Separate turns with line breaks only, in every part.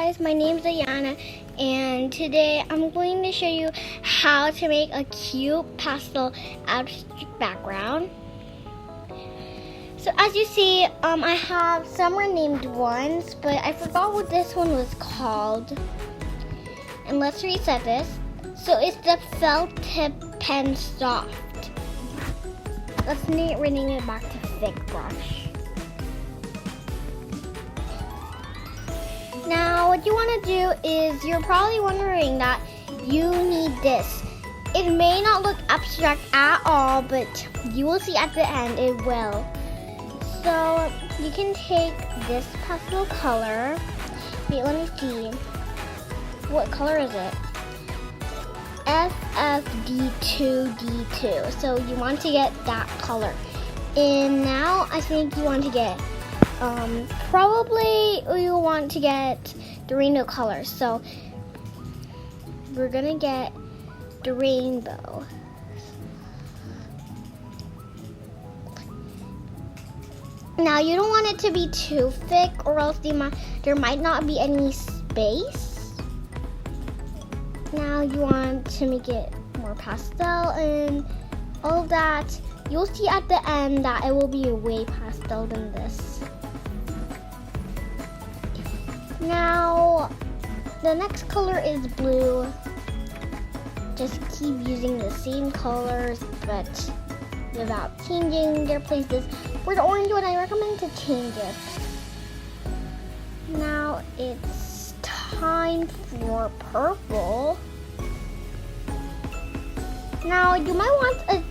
guys, my name's Ayana, and today I'm going to show you how to make a cute pastel abstract background. So as you see, I have some named ones, but I forgot what this one was called. And let's reset this. So it's the felt tip pen soft. Let's rename it back to thick brush. Now what you want to do is, you're probably wondering that you need this. It may not look abstract at all, but you will see at the end it will. So you can take this pastel color. Wait, let me see. What color is it? FFD2D2. So you want to get that color. And now I think you want to get probably you want to get the rainbow color. So we're gonna get the rainbow. Now you don't want it to be too thick, or else there might not be any space. Now you want to make it more pastel and all of that. You'll see at the end that it will be way pastel than this. Now the next color is blue. Just keep using the same colors, but without changing their places. For the orange one, I recommend to change it. Now it's time for purple. Now you might want a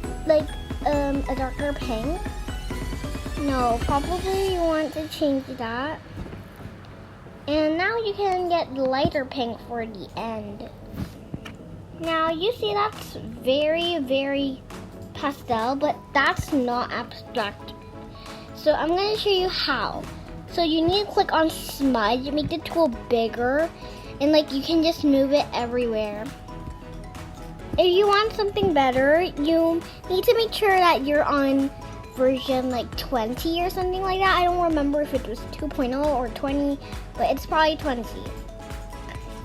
darker pink. No, probably you want to change that. And now you can get lighter pink for the end. Now you see that's very, very pastel, but that's not abstract. So I'm going to show you how. So you need to click on smudge, make the tool bigger, and you can just move it everywhere. If you want something better, you need to make sure that you're on version 20 or something like that. I don't remember if it was 2.0 or 20, but it's probably 20.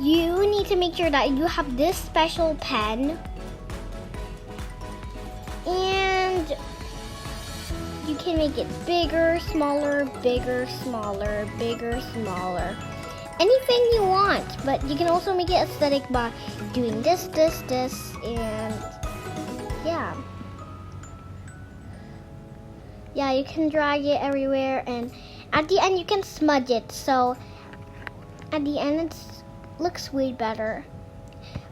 You need to make sure that you have this special pen, and you can make it bigger, smaller, bigger, smaller, bigger, smaller. Anything you want, but you can also make it aesthetic by doing this, and yeah. Yeah, you can drag it everywhere, and at the end you can smudge it. So at the end it looks way better.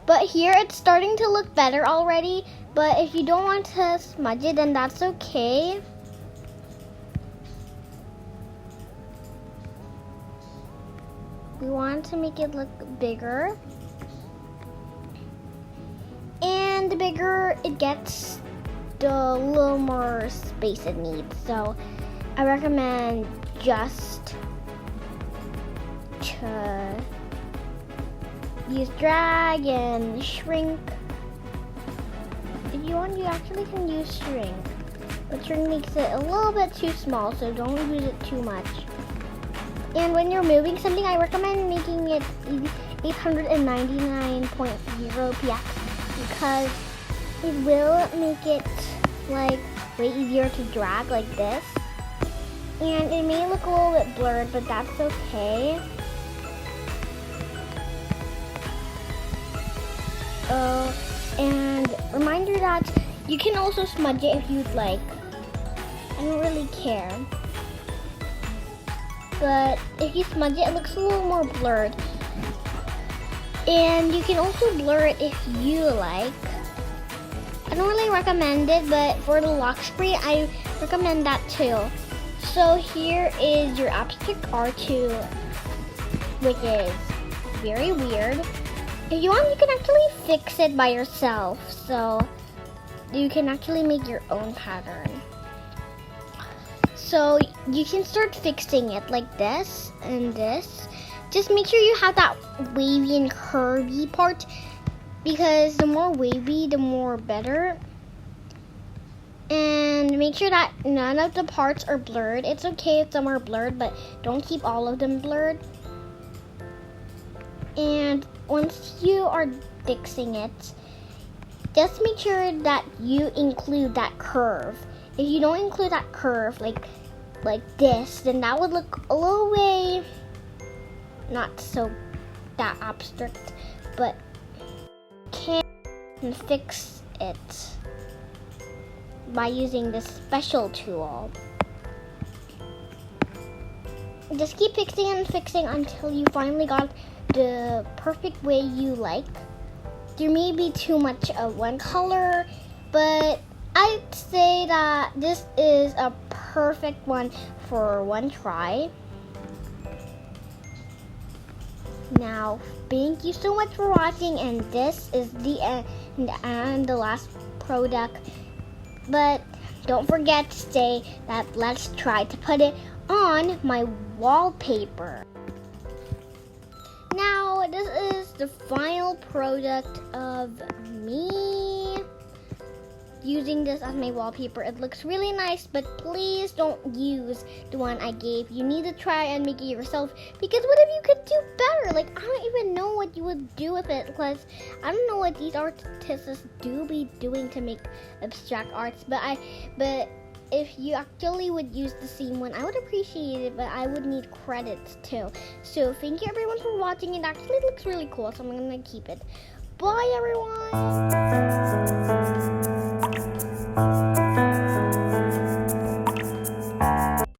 But here it's starting to look better already, but if you don't want to smudge it, then that's okay. We want to make it look bigger. And the bigger it gets, the little more space it needs. So I recommend just to use drag and shrink. If you want, you actually can use shrink, but shrink makes it a little bit too small, so don't use it too much. And when you're moving something, I recommend making it 899.0 px, because it will make it way easier to drag like this. And it may look a little bit blurred, but that's okay. And reminder that you can also smudge it if you'd like. I don't really care. But if you smudge it, it looks a little more blurred. And you can also blur it if you like. I don't really recommend it, but for the lock screen, I recommend that too. So here is your abstract R2, which is very weird. If you want, you can actually fix it by yourself. So you can actually make your own pattern. So you can start fixing it like this and this. Just make sure you have that wavy and curvy part, because the more wavy, the more better. And make sure that none of the parts are blurred. It's okay if some are blurred, but don't keep all of them blurred. And once you are fixing it, just make sure that you include that curve. If you don't include that curve like this, then that would look a little way not so that abstract, but can fix it by using this special tool. Just keep fixing and fixing until you finally got the perfect way you like. There may be too much of one color, but I'd say that this is a perfect one for one try. Now, thank you so much for watching, and this is the end and the last product. But don't forget to say that let's try to put it on my wallpaper. Now, this is the final product of me using this as my wallpaper. It looks really nice, but please don't use the one I gave. You need to try and make it yourself, because what if you could do better? Like, I don't even know what you would do with it, because I don't know what these artists do be doing to make abstract arts, but if you actually would use the same one, I would appreciate it, but I would need credits too. So thank you everyone for watching. It actually looks really cool, so I'm gonna keep it. Bye everyone!